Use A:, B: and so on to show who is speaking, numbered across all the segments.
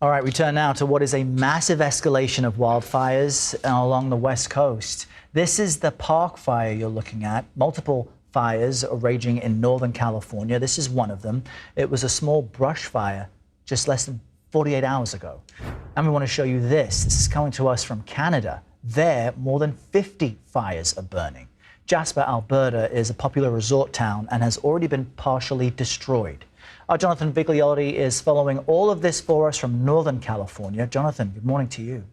A: All right, we turn now to what is a massive escalation of wildfires along the West Coast. This is the Park Fire you're looking at. Multiple fires are raging in Northern California. This is one of them. It was a small brush fire just less than 48 hours ago. And we want to show you this. This is coming to us from Canada. There, more than 50 fires are burning. Jasper, Alberta is a popular resort town and has already been partially destroyed. Our Jonathan Vigliotti is following all of this for us from Northern California. Jonathan, good morning to you.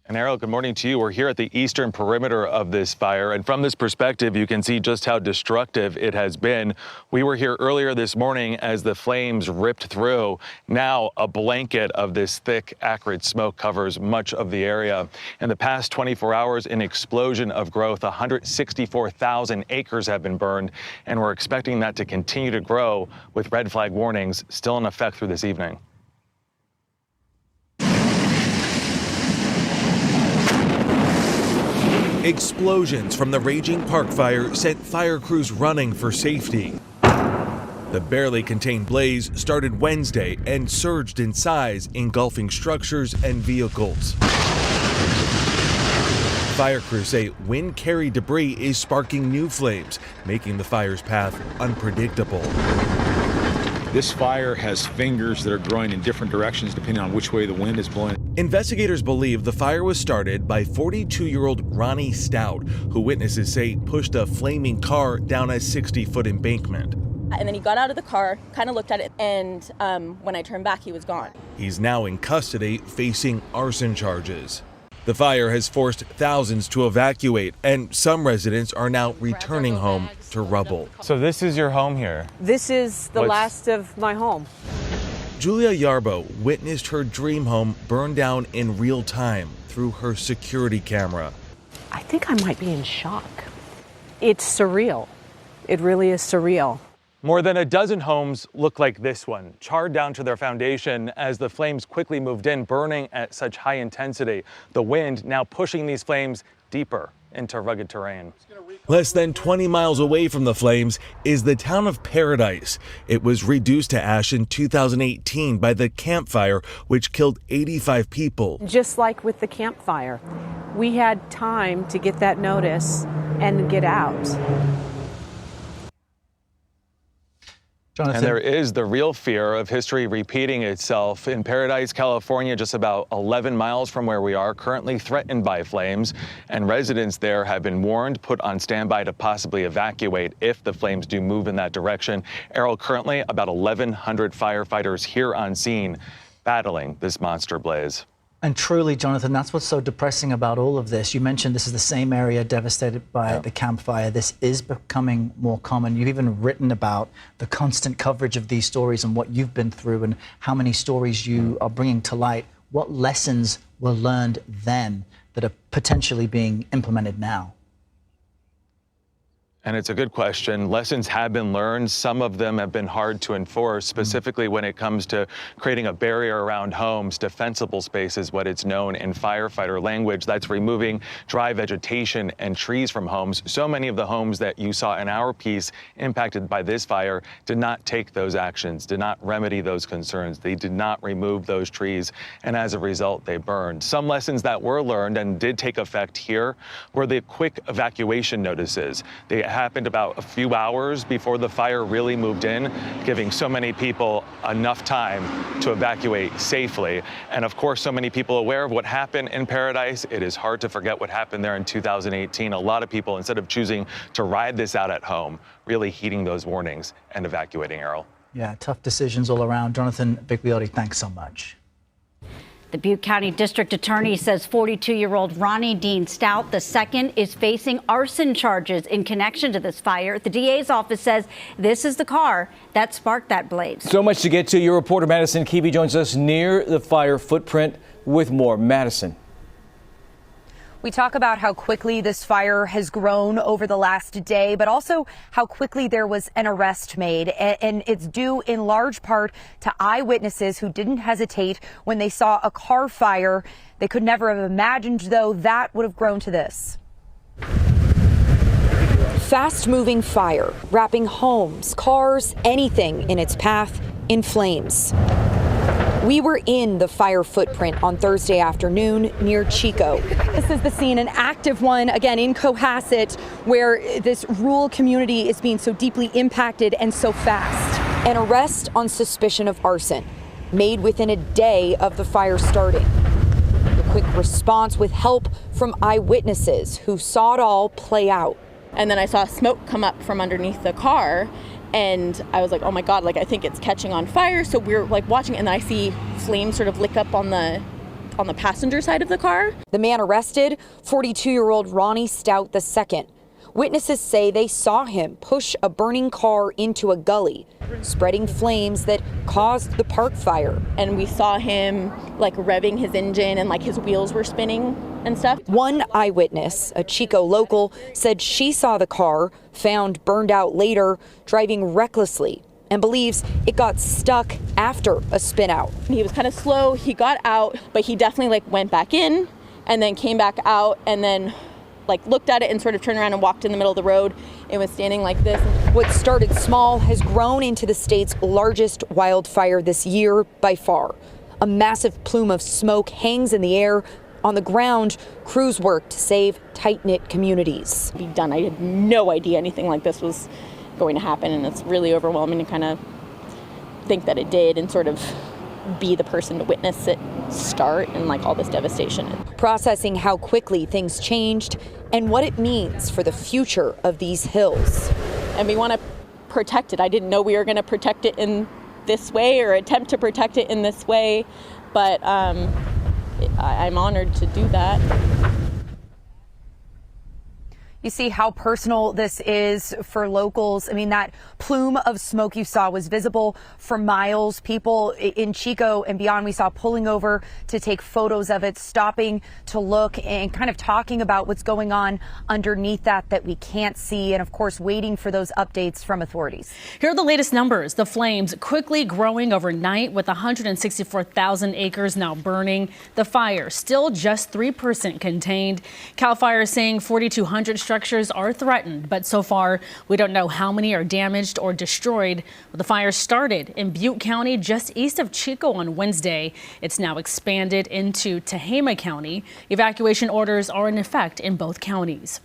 B: And Errol, good morning to you. We're here at the eastern perimeter of this fire, and from this perspective, you can see just how destructive it has been. We were here earlier this morning as the flames ripped through. Now, a blanket of this thick, acrid smoke covers much of the area. In the past 24 hours, an explosion of growth. 164,000 acres have been burned, and we're expecting that to continue to grow with red flag warnings still in effect through this evening.
C: Explosions from the raging park fire sent fire crews running for safety. The barely contained blaze started Wednesday and surged in size, engulfing structures and vehicles. Fire crews say wind-carried debris is sparking new flames, making the fire's path unpredictable.
D: This fire has fingers that are growing in different directions depending on which way the wind is blowing.
C: Investigators believe the fire was started by 42-year-old Ronnie Stout, who witnesses say pushed a flaming car down a 60-foot embankment.
E: And then he got out of the car, kind of looked at it, and when I turned back, he was gone.
C: He's now in custody facing arson charges. The fire has forced thousands to evacuate, and some residents are now returning home to rubble.
B: So this is your home here?
F: This is the last of my home.
C: Julia Yarbo witnessed her dream home burn down in real time through her security camera.
F: I think I might be in shock. It's surreal. It really is surreal.
B: More than a dozen homes look like this one, charred down to their foundation as the flames quickly moved in, burning at such high intensity. The wind now pushing these flames deeper into rugged terrain.
C: Less than 20 miles away from the flames is the town of Paradise. It was reduced to ash in 2018 by the Camp Fire, which killed 85 people.
F: Just like with the Camp Fire, we had time to get that notice and get out.
B: Jonathan. And there is the real fear of history repeating itself. In Paradise, California, just about 11 miles from where we are, currently threatened by flames, and residents there have been warned, put on standby to possibly evacuate if the flames do move in that direction. Errol, currently about 1,100 firefighters here on scene battling this monster blaze.
A: And truly, Jonathan, that's what's so depressing about all of this. You mentioned this is the same area devastated by the Camp Fire. This is becoming more common. You've even written about the constant coverage of these stories and what you've been through and how many stories you are bringing to light. What lessons were learned then that are potentially being implemented now?
B: And it's a good question. Lessons have been learned. Some of them have been hard to enforce, specifically when it comes to creating a barrier around homes. Defensible space is what it's known in firefighter language. That's removing dry vegetation and trees from homes. So many of the homes that you saw in our piece impacted by this fire did not take those actions, did not remedy those concerns. They did not remove those trees, and as a result, they burned. Some lessons that were learned and did take effect here were the quick evacuation notices. They happened about a few hours before the fire really moved in, giving so many people enough time to evacuate safely. And of course, so many people aware of what happened in Paradise. It is hard to forget what happened there in 2018. A lot of people, instead of choosing to ride this out at home, really heeding those warnings and evacuating, Errol.
A: Yeah, tough decisions all around. Jonathan Vigliotti, thanks so much.
G: The Butte County District Attorney says 42-year-old Ronnie Dean Stout II is facing arson charges in connection to this fire. The DA's office says this is the car that sparked that blaze.
H: So much to get to. Your reporter Madison Keevy joins us near the fire footprint with more. Madison.
I: We talk about how quickly this fire has grown over the last day, but also how quickly there was an arrest made. And it's due in large part to eyewitnesses who didn't hesitate when they saw a car fire. They could never have imagined, though, that would have grown to this.
J: Fast-moving fire, wrapping homes, cars, anything in its path in flames. We were in the fire footprint on Thursday afternoon near Chico.
K: This is the scene, an active one, again, in Cohasset, where this rural community is being so deeply impacted and so fast.
J: An arrest on suspicion of arson, made within a day of the fire starting. A quick response with help from eyewitnesses who saw it all play out.
E: And then I saw smoke come up from underneath the car, and I was like, oh my God, like I think it's catching on fire. So we're like watching, and then I see flames sort of lick up on the passenger side of the car.
J: The man arrested, 42-year-old Ronnie Stout II. Witnesses say they saw him push a burning car into a gully, spreading flames that caused the park fire.
E: And we saw him like revving his engine, and like his wheels were spinning and stuff.
J: One eyewitness, a Chico local, said she saw the car, found burned out later, driving recklessly, and believes it got stuck after a spin out.
E: He was kind of slow, he got out, but he definitely like went back in and then came back out and then like looked at it and sort of turned around and walked in the middle of the road. It was standing like this.
J: What started small has grown into the state's largest wildfire this year by far. A massive plume of smoke hangs in the air. On the ground, crews work to save tight-knit communities.
E: Be done. I had no idea anything like this was going to happen, and it's really overwhelming to kind of think that it did and sort of be the person to witness it start and like all this devastation.
J: Processing how quickly things changed and what it means for the future of these hills.
E: And we want to protect it. I didn't know we were going to protect it in this way or attempt to protect it in this way, but I'm honored to do that.
I: You see how personal this is for locals. I mean, that plume of smoke you saw was visible for miles. People in Chico and beyond, we saw pulling over to take photos of it, stopping to look and kind of talking about what's going on underneath that we can't see. And of course, waiting for those updates from authorities.
L: Here are the latest numbers. The flames quickly growing overnight with 164,000 acres now burning. The fire still just 3% contained. CAL FIRE is saying 4,200 structures are threatened, but so far we don't know how many are damaged or destroyed. The fire started in Butte County just east of Chico on Wednesday. It's now expanded into Tehama County. Evacuation orders are in effect in both counties.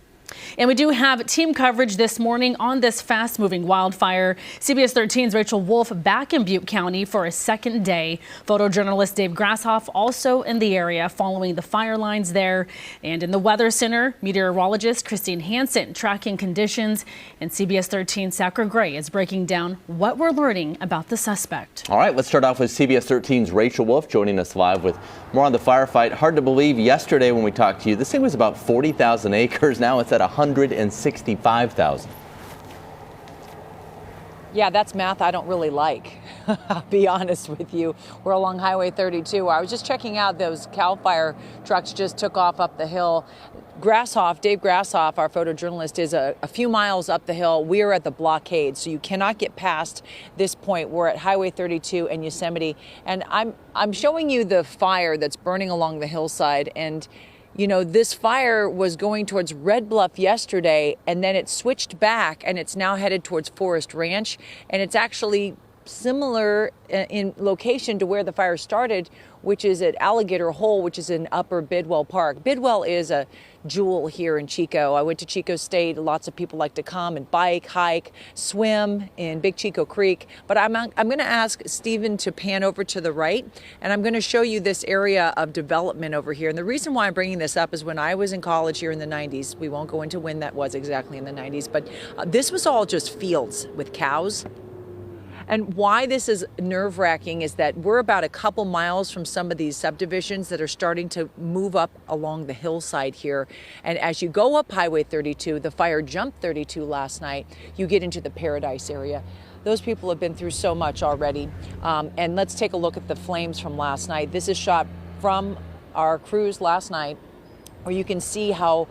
L: And we do have team coverage this morning on this fast-moving wildfire. CBS 13's Rachel Wolf back in Butte County for a second day. Photojournalist Dave Grasshoff also in the area following the fire lines there. And in the Weather Center, meteorologist Christine Hansen tracking conditions. And CBS 13's Sacra Gray is breaking down what we're learning about the suspect.
M: All right, let's start off with CBS 13's Rachel Wolf joining us live with more on the firefight. Hard to believe yesterday when we talked to you, this thing was about 40,000 acres. Now it's at 165,000.
N: Yeah, that's math I don't really like. I'll be honest with you. We're along Highway 32. I was just checking out those CAL FIRE trucks just took off up the hill. Dave Grasshoff, our photojournalist, is a few miles up the hill. We are at the blockade, so you cannot get past this point. We're at Highway 32 in Yosemite, and I'm showing you the fire that's burning along the hillside. And you know, this fire was going towards Red Bluff yesterday, and then it switched back, and it's now headed towards Forest Ranch, and it's actually similar in location to where the fire started, which is at Alligator Hole, which is in Upper Bidwell Park. Bidwell is a jewel here in Chico. I went to Chico State. Lots of people like to come and bike, hike, swim in Big Chico Creek. But I'm going to ask Stephen to pan over to the right, and I'm going to show you this area of development over here. And the reason why I'm bringing this up is when I was in college here in the 90s, we won't go into when that was exactly in the 90s, but this was all just fields with cows. And why this is nerve-wracking is that we're about a couple miles from some of these subdivisions that are starting to move up along the hillside here. And as you go up Highway 32, the fire jumped 32 last night, you get into the Paradise area. Those people have been through so much already. And let's take a look at the flames from last night. This is shot from our crews last night, where you can see how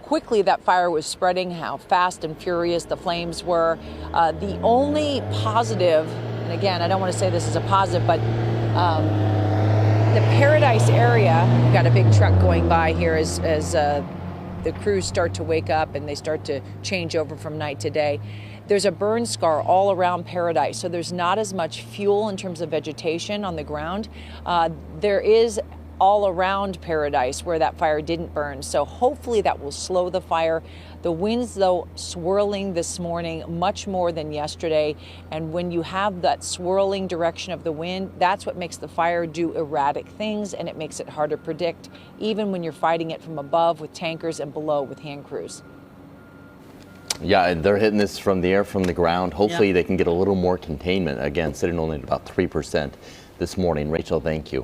N: quickly that fire was spreading, how fast and furious the flames were. The only positive, and again, I don't want to say this is a positive, but the Paradise area, we've got a big truck going by here as the crews start to wake up and they start to change over from night to day. there's a burn scar all around Paradise, so there's not as much fuel in terms of vegetation on the ground. There is all around Paradise where that fire didn't burn, so hopefully that will slow the fire. The winds, though, swirling this morning much more than yesterday, and when you have that swirling direction of the wind, that's what makes the fire do erratic things, and it makes it hard to predict, even when you're fighting it from above with tankers and below with hand crews.
M: Yeah, and they're hitting this from the air, from the ground. Hopefully they can get a little more containment. Again, sitting only at about 3% this morning. Rachel, thank you.